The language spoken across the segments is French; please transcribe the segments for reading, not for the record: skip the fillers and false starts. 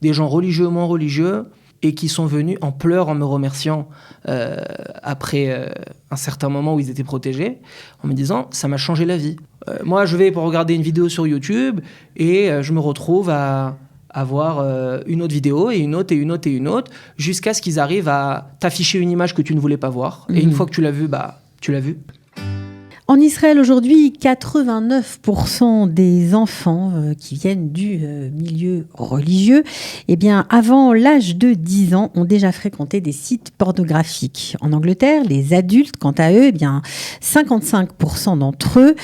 des gens religieux, moins religieux, et qui sont venus en pleurs en me remerciant après un certain moment où ils étaient protégés, en me disant « ça m'a changé la vie ». Moi, je vais pour regarder une vidéo sur YouTube et je me retrouve à voir une autre vidéo et une autre et une autre et une autre, jusqu'à ce qu'ils arrivent à t'afficher une image que tu ne voulais pas voir. Et une fois que tu l'as vue, tu l'as vue. En Israël aujourd'hui, 89% des enfants qui viennent du milieu religieux, eh bien, avant l'âge de 10 ans, ont déjà fréquenté des sites pornographiques. En Angleterre, les adultes, quant à eux, eh bien, 55% d'entre eux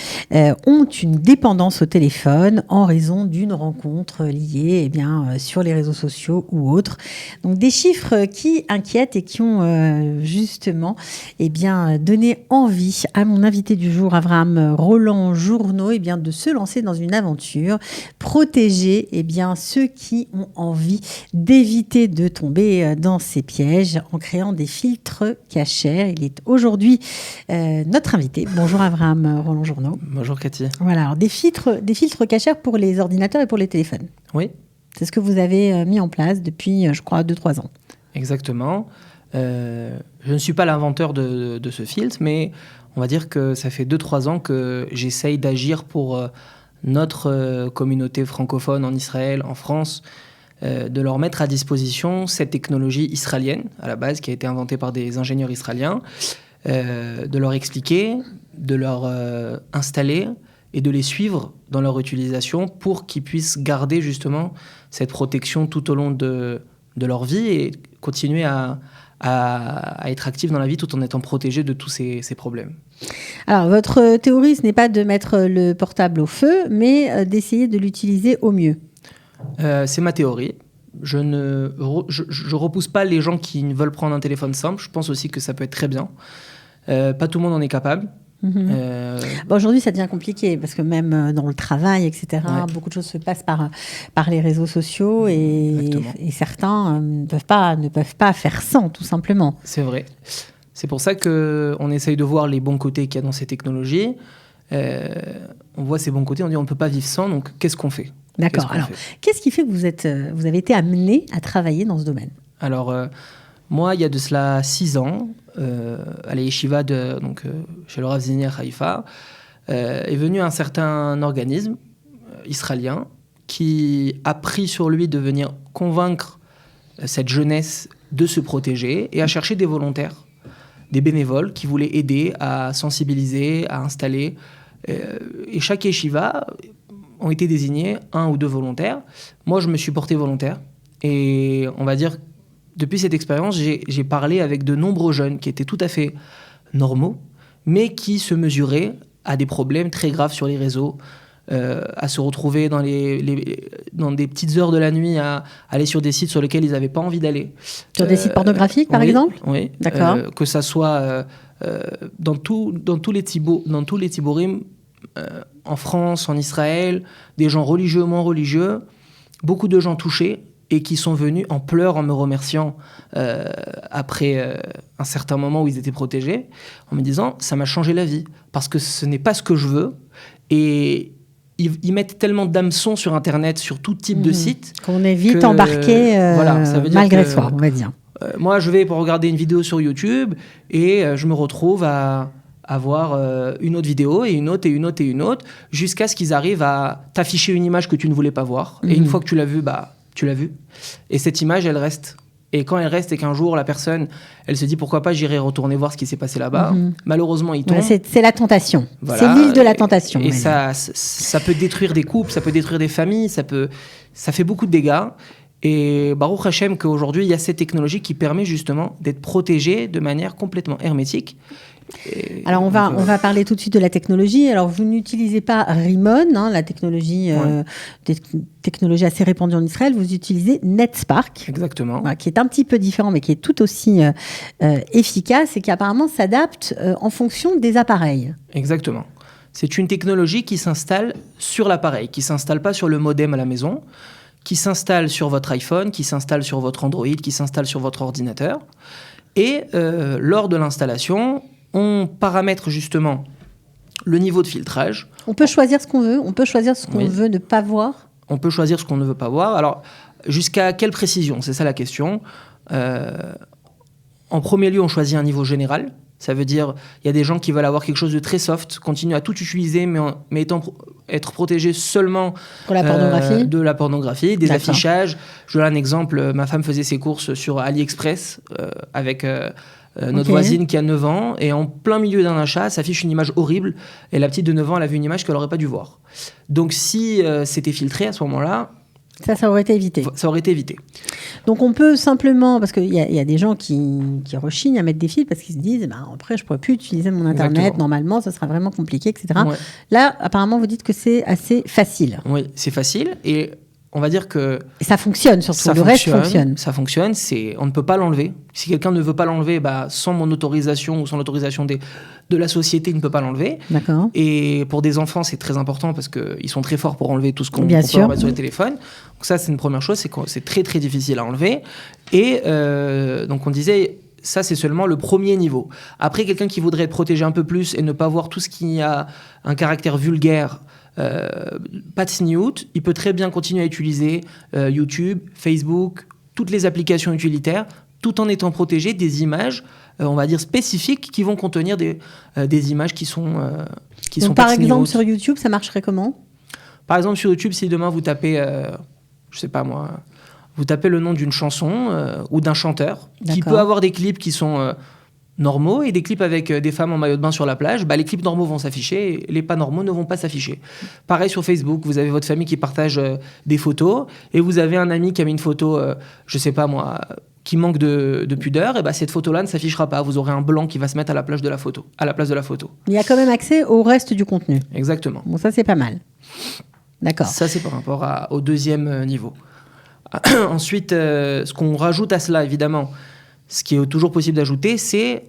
ont une dépendance au téléphone en raison d'une rencontre liée eh bien, sur les réseaux sociaux ou autres. Donc des chiffres qui inquiètent et qui ont justement eh bien, donné envie à mon invité du jour, Avraham Roland Journeau, eh bien, de se lancer dans une aventure, protéger eh bien, ceux qui ont envie d'éviter de tomber dans ces pièges en créant des filtres cachers. Il est aujourd'hui notre invité. Bonjour Avraham Roland Journeau. Bonjour Cathy. Voilà, alors des filtres cachers pour les ordinateurs et pour les téléphones. Oui. C'est ce que vous avez mis en place depuis, je crois, 2-3 ans. Exactement. Je ne suis pas l'inventeur de ce filtre, mais on va dire que ça fait 2-3 ans que j'essaye d'agir pour notre communauté francophone en Israël, en France, de leur mettre à disposition cette technologie israélienne, à la base, qui a été inventée par des ingénieurs israéliens, de leur expliquer, de leur installer et de les suivre dans leur utilisation pour qu'ils puissent garder justement cette protection tout au long de leur vie et continuer à être actifs dans la vie tout en étant protégés de tous ces problèmes. Alors, votre théorie, ce n'est pas de mettre le portable au feu, mais d'essayer de l'utiliser au mieux. C'est ma théorie. Je ne repousse pas les gens qui veulent prendre un téléphone simple. Je pense aussi que ça peut être très bien. Pas tout le monde en est capable. Aujourd'hui, ça devient compliqué parce que même dans le travail, etc., beaucoup de choses se passent par les réseaux sociaux et certains ne peuvent pas faire sans, tout simplement. C'est vrai. C'est pour ça qu'on essaye de voir les bons côtés qu'il y a dans ces technologies. On voit ces bons côtés, on dit on ne peut pas vivre sans, donc qu'est-ce qu'on fait ? D'accord. Alors, qu'est-ce qui fait que vous avez été amené à travailler dans ce domaine ? Alors, moi, il y a de cela 6 ans, à la yeshiva chez le Rav Zinier Haïfa, est venu un certain organisme israélien qui a pris sur lui de venir convaincre cette jeunesse de se protéger et à chercher des volontaires, des bénévoles qui voulaient aider à sensibiliser, à installer. Et chaque yeshiva ont été désignés 1 ou 2 volontaires. Moi, je me suis porté volontaire. Et on va dire, depuis cette expérience, j'ai parlé avec de nombreux jeunes qui étaient tout à fait normaux, mais qui se mesuraient à des problèmes très graves sur les réseaux, à se retrouver dans des petites heures de la nuit, à aller sur des sites sur lesquels ils n'avaient pas envie d'aller. Sur des sites pornographiques, par exemple ? Oui. D'accord. Que ça soit dans tous les tiborim, en France, en Israël, des gens religieux, moins religieux, beaucoup de gens touchés et qui sont venus en pleurs en me remerciant après un certain moment où ils étaient protégés, en me disant « ça m'a changé la vie » parce que ce n'est pas ce que je veux. Et ils mettent tellement d'hameçons sur Internet, sur tout type de site. Qu'on est vite embarqué ça veut dire malgré soi, on va dire. Moi, je vais pour regarder une vidéo sur YouTube et je me retrouve à voir une autre vidéo et une autre et une autre et une autre, jusqu'à ce qu'ils arrivent à t'afficher une image que tu ne voulais pas voir. Et une fois que tu l'as vue, tu l'as vue. Et cette image, elle reste. Et quand elle reste et qu'un jour, la personne, elle se dit pourquoi pas, j'irai retourner voir ce qui s'est passé là-bas. Malheureusement, il tombe. C'est la tentation. Voilà. C'est l'île de la tentation. Et ça peut détruire des couples, ça peut détruire des familles, ça fait beaucoup de dégâts. Et Baruch Hashem qu'aujourd'hui, il y a cette technologie qui permet justement d'être protégé de manière complètement hermétique. Alors, on va parler tout de suite de la technologie. Alors, vous n'utilisez pas Rimon, la technologie, technologie assez répandue en Israël. Vous utilisez NetSpark. Exactement. Qui est un petit peu différent, mais qui est tout aussi efficace et qui apparemment s'adapte en fonction des appareils. Exactement. C'est une technologie qui s'installe sur l'appareil, qui ne s'installe pas sur le modem à la maison, qui s'installe sur votre iPhone, qui s'installe sur votre Android, qui s'installe sur votre ordinateur. Et lors de l'installation, on paramètre justement le niveau de filtrage. On peut choisir ce qu'on veut, on peut choisir ce qu'on veut ne pas voir. On peut choisir ce qu'on ne veut pas voir. Alors, Jusqu'à quelle précision? C'est ça la question. En premier lieu, on choisit un niveau général. Ça veut dire, il y a des gens qui veulent avoir quelque chose de très soft, continuer à tout utiliser, mais être protégé seulement pour la pornographie. De la pornographie, des D'accord. affichages. Je donne un exemple. Ma femme faisait ses courses sur AliExpress avec notre voisine qui a 9 ans. Et en plein milieu d'un achat, s'affiche une image horrible. Et la petite de 9 ans, elle a vu une image qu'elle n'aurait pas dû voir. Donc si c'était filtré à ce moment-là, ça aurait été évité. Ça aurait été évité. Donc on peut simplement, parce qu'il y a des gens qui rechignent à mettre des filtres parce qu'ils se disent, après je ne pourrai plus utiliser mon Internet, Exactement. Normalement ça sera vraiment compliqué, etc. Ouais. Là, apparemment, vous dites que c'est assez facile. Oui, c'est facile et on va dire que... Et ça fonctionne surtout, le reste fonctionne. Ça fonctionne, on ne peut pas l'enlever. Si quelqu'un ne veut pas l'enlever, sans mon autorisation ou sans l'autorisation de la société, il ne peut pas l'enlever. D'accord. Et pour des enfants, c'est très important parce qu'ils sont très forts pour enlever tout ce qu'on peut leur mettre sur les téléphones. Donc ça, c'est une première chose, c'est que c'est très très difficile à enlever. Et donc on disait... Ça, c'est seulement le premier niveau. Après, quelqu'un qui voudrait être protégé un peu plus et ne pas voir tout ce qui a un caractère vulgaire, pas de snooze, il peut très bien continuer à utiliser YouTube, Facebook, toutes les applications utilitaires, tout en étant protégé des images, on va dire spécifiques, qui vont contenir des images qui sont Donc, par exemple, sur YouTube, ça marcherait comment ? Par exemple, sur YouTube, si demain vous tapez, je sais pas moi... Vous tapez le nom d'une chanson ou d'un chanteur qui peut avoir des clips qui sont normaux et des clips avec des femmes en maillot de bain sur la plage. Les clips normaux vont s'afficher et les pas normaux ne vont pas s'afficher. Pareil sur Facebook, vous avez votre famille qui partage des photos et vous avez un ami qui a mis une photo, je sais pas moi, qui manque de pudeur. Et cette photo-là ne s'affichera pas. Vous aurez un blanc qui va se mettre à la place de la photo. Il y a quand même accès au reste du contenu. Exactement. Bon, ça c'est pas mal. D'accord. Ça c'est par rapport au deuxième niveau. Ensuite, ce qu'on rajoute à cela, évidemment, ce qui est toujours possible d'ajouter, c'est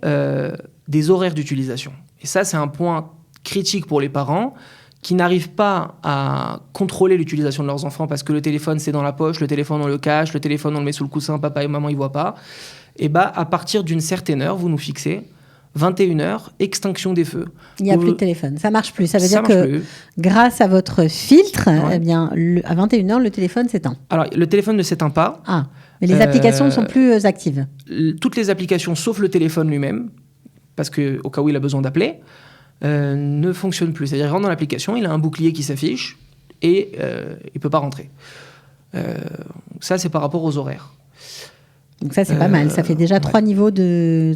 des horaires d'utilisation. Et ça, c'est un point critique pour les parents qui n'arrivent pas à contrôler l'utilisation de leurs enfants parce que le téléphone, c'est dans la poche, le téléphone, on le cache, le téléphone, on le met sous le coussin, papa et maman, ils ne voient pas. Et à partir d'une certaine heure, vous nous fixez 21h, extinction des feux. Il n'y a plus de téléphone. Ça ne marche plus. Ça veut dire que grâce à votre filtre, à 21h, le téléphone s'éteint. Alors, le téléphone ne s'éteint pas. Ah, mais les applications ne sont plus actives. Toutes les applications, sauf le téléphone lui-même, parce qu'au cas où il a besoin d'appeler, ne fonctionnent plus. C'est-à-dire, il rentre dans l'application, il a un bouclier qui s'affiche et il ne peut pas rentrer. Ça, c'est par rapport aux horaires. Donc ça, c'est pas mal. Ça fait déjà 3 niveaux de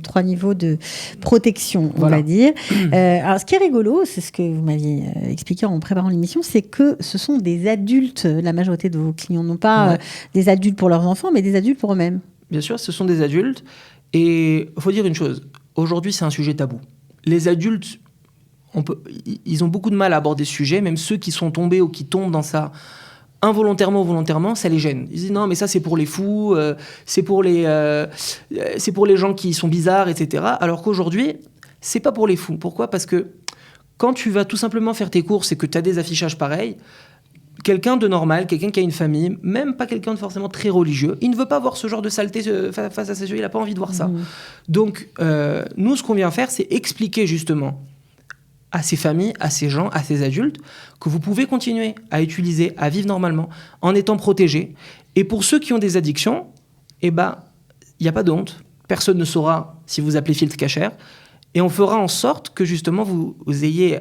protection, on va dire. Alors, ce qui est rigolo, c'est ce que vous m'aviez expliqué en préparant l'émission, c'est que ce sont des adultes, la majorité de vos clients, non pas des adultes pour leurs enfants, mais des adultes pour eux-mêmes. Bien sûr, ce sont des adultes. Et il faut dire une chose. Aujourd'hui, c'est un sujet tabou. Les adultes, ils ont beaucoup de mal à aborder ce sujet, même ceux qui sont tombés ou qui tombent dans ça involontairement ou volontairement, ça les gêne. Ils disent non, mais ça c'est pour les fous, c'est pour les gens qui sont bizarres, etc. Alors qu'aujourd'hui, c'est pas pour les fous. Pourquoi ? Parce que quand tu vas tout simplement faire tes courses et que tu as des affichages pareils, quelqu'un de normal, quelqu'un qui a une famille, même pas quelqu'un de forcément très religieux, il ne veut pas voir ce genre de saleté face à ses yeux, il n'a pas envie de voir ça. Donc, nous, ce qu'on vient faire, c'est expliquer justement à ces familles, à ces gens, à ces adultes, que vous pouvez continuer à utiliser, à vivre normalement, en étant protégés. Et pour ceux qui ont des addictions, il n'y a pas de honte. Personne ne saura si vous appelez filtre cachère. Et on fera en sorte que justement vous ayez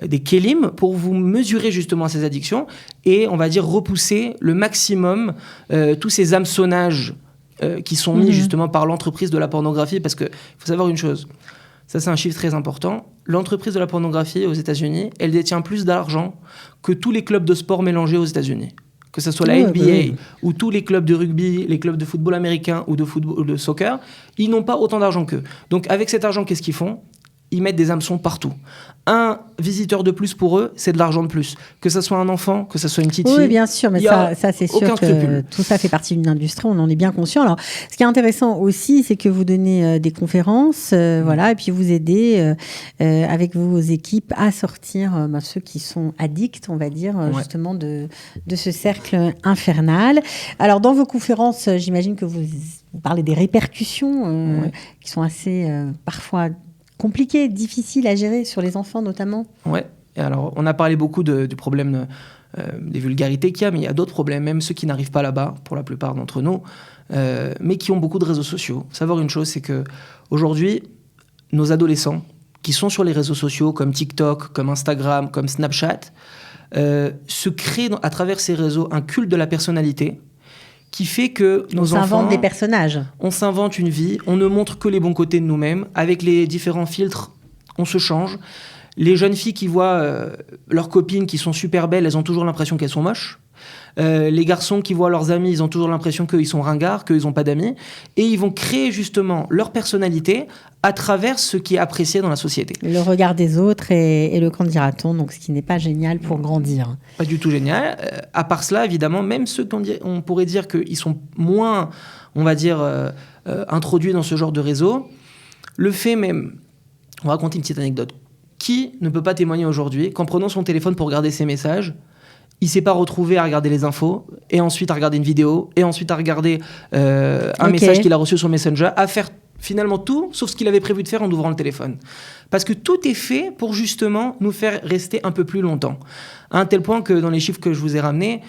des kélims pour vous mesurer justement à ces addictions et, on va dire, repousser le maximum tous ces hameçonnages qui sont mis justement par l'entreprise de la pornographie. Parce qu'il faut savoir une chose. Ça, c'est un chiffre très important. L'entreprise de la pornographie aux États-Unis, elle détient plus d'argent que tous les clubs de sport mélangés aux États-Unis. Que ce soit la NBA ou tous les clubs de rugby, les clubs de football américain ou de soccer, ils n'ont pas autant d'argent qu'eux. Donc, avec cet argent, qu'est-ce qu'ils font ? Ils mettent des hameçons partout. Un visiteur de plus pour eux, c'est de l'argent de plus. Que ce soit un enfant, que ce soit une petite fille. Oui, bien sûr, mais ça c'est sûr que scrupule. Tout ça fait partie d'une industrie, on en est bien conscient. Alors, ce qui est intéressant aussi, c'est que vous donnez des conférences, et puis vous aidez avec vos équipes à sortir ceux qui sont addicts, on va dire, justement de ce cercle infernal. Alors, dans vos conférences, j'imagine que vous parlez des répercussions qui sont assez parfois compliqué, difficile à gérer sur les enfants notamment. Ouais. Et alors, on a parlé beaucoup du problème des vulgarités qu'il y a, mais il y a d'autres problèmes, même ceux qui n'arrivent pas là-bas, pour la plupart d'entre nous, mais qui ont beaucoup de réseaux sociaux. Savoir une chose, c'est qu'aujourd'hui, nos adolescents qui sont sur les réseaux sociaux comme TikTok, comme Instagram, comme Snapchat, se créent à travers ces réseaux un culte de la personnalité qui fait que nos enfants... On s'invente des personnages. On s'invente une vie, on ne montre que les bons côtés de nous-mêmes. Avec les différents filtres, on se change. Les jeunes filles qui voient leurs copines qui sont super belles, elles ont toujours l'impression qu'elles sont moches. Les garçons qui voient leurs amis, ils ont toujours l'impression qu'ils sont ringards, qu'ils n'ont pas d'amis. Et ils vont créer justement leur personnalité à travers ce qui est apprécié dans la société. Le regard des autres et le qu'en dira-t-on, donc ce qui n'est pas génial pour grandir. Pas du tout génial. À part cela, évidemment, même ceux qu'on pourrait dire qu'ils sont moins, on va dire, introduits dans ce genre de réseau, le fait même... On va raconter une petite anecdote. Qui ne peut pas témoigner aujourd'hui qu'en prenant son téléphone pour regarder ses messages, il ne s'est pas retrouvé à regarder les infos, et ensuite à regarder une vidéo, et ensuite à regarder un message qu'il a reçu sur Messenger, à faire finalement tout, sauf ce qu'il avait prévu de faire en ouvrant le téléphone. Parce que tout est fait pour justement nous faire rester un peu plus longtemps. À un tel point que dans les chiffres que je vous ai ramenés,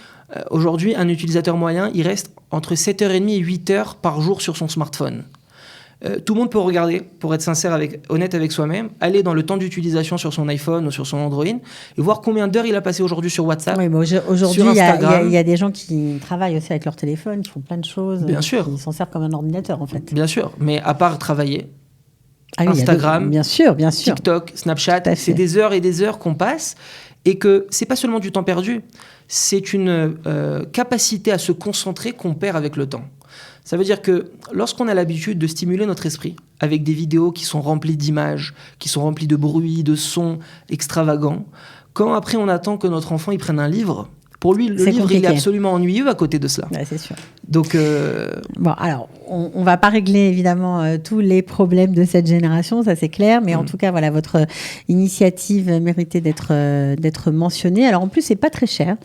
aujourd'hui, un utilisateur moyen, il reste entre 7h30 et 8h par jour sur son smartphone. Tout le monde peut regarder, pour être sincère, honnête avec soi-même, aller dans le temps d'utilisation sur son iPhone ou sur son Android et voir combien d'heures il a passé aujourd'hui sur WhatsApp, oui, aujourd'hui, sur Instagram. Il y a des gens qui travaillent aussi avec leur téléphone, qui font plein de choses. Bien sûr. Ils s'en servent comme un ordinateur, en fait. Bien sûr, mais à part travailler, Instagram, bien sûr. TikTok, Snapchat, c'est des heures et des heures qu'on passe et que c'est pas seulement du temps perdu, c'est une capacité à se concentrer qu'on perd avec le temps. Ça veut dire que lorsqu'on a l'habitude de stimuler notre esprit avec des vidéos qui sont remplies d'images, qui sont remplies de bruits, de sons extravagants, quand après on attend que notre enfant il prenne un livre, pour lui, le livre, compliqué. Il est absolument ennuyeux à côté de cela. Ouais, c'est sûr. Donc, bon, alors, on va pas régler évidemment tous les problèmes de cette génération, ça c'est clair, mais en tout cas, voilà, votre initiative méritait d'être mentionnée. Alors en plus, c'est pas très cher,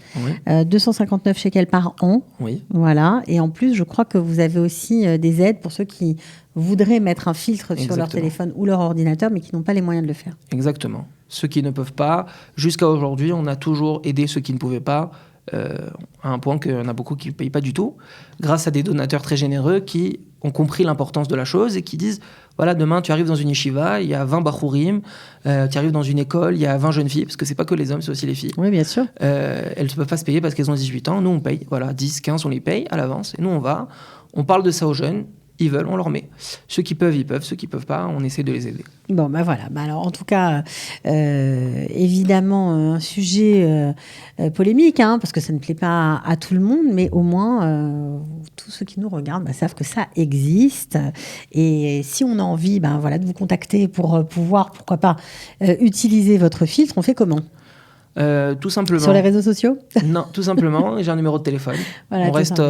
259 shekels par an. Oui. Voilà, et en plus, je crois que vous avez aussi des aides pour ceux qui voudraient mettre un filtre sur leur téléphone ou leur ordinateur, mais qui n'ont pas les moyens de le faire. Exactement. Ceux qui ne peuvent pas, jusqu'à aujourd'hui, on a toujours aidé ceux qui ne pouvaient pas, à un point qu'il y en a beaucoup qui ne payent pas du tout, grâce à des donateurs très généreux qui ont compris l'importance de la chose et qui disent, voilà, demain tu arrives dans une yeshiva, il y a 20 bachourim, tu arrives dans une école, il y a 20 jeunes filles, parce que c'est pas que les hommes, c'est aussi les filles. Oui, bien sûr. Elles ne peuvent pas se payer parce qu'elles ont 18 ans, nous on paye, voilà, 10, 15, on les paye à l'avance, et nous on parle de ça aux jeunes. Ils veulent, on leur met. Ceux qui peuvent, ils peuvent. Ceux qui peuvent pas, on essaie de les aider. Bon, ben voilà. Alors, en tout cas, évidemment, un sujet polémique, parce que ça ne plaît pas à tout le monde, mais au moins, tous ceux qui nous regardent savent que ça existe. Et si on a envie de vous contacter pour pouvoir, pourquoi pas, utiliser votre filtre, on fait comment ? Tout simplement. Sur les réseaux sociaux ? Non, tout simplement. J'ai un numéro de téléphone. Voilà, on reste...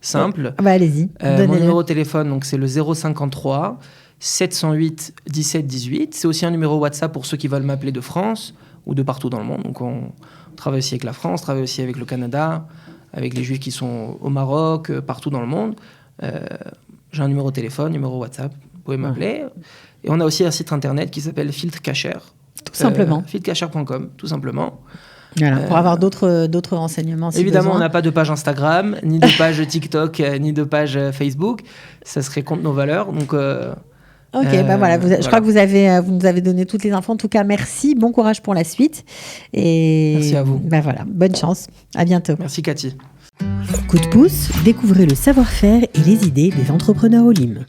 simple. Allez-y. Mon numéro de téléphone, donc, c'est le 053 708 17 18. C'est aussi un numéro WhatsApp pour ceux qui veulent m'appeler de France ou de partout dans le monde. Donc on travaille aussi avec la France, travaille aussi avec le Canada, avec les Juifs qui sont au Maroc, partout dans le monde. J'ai un numéro de téléphone, numéro WhatsApp. Vous pouvez m'appeler. Et on a aussi un site internet qui s'appelle Filtre Kasher. Tout simplement. Filtrekasher.com, tout simplement. Voilà, pour avoir d'autres renseignements. Évidemment, on n'a pas de page Instagram, ni de page TikTok, ni de page Facebook. Ça serait contre nos valeurs. Donc, voilà. Je crois que vous nous avez donné toutes les infos. En tout cas, merci. Bon courage pour la suite. Et merci à vous. Voilà, bonne chance. À bientôt. Merci, Cathy. Coup de pouce, découvrez le savoir-faire et les idées des entrepreneurs Olim.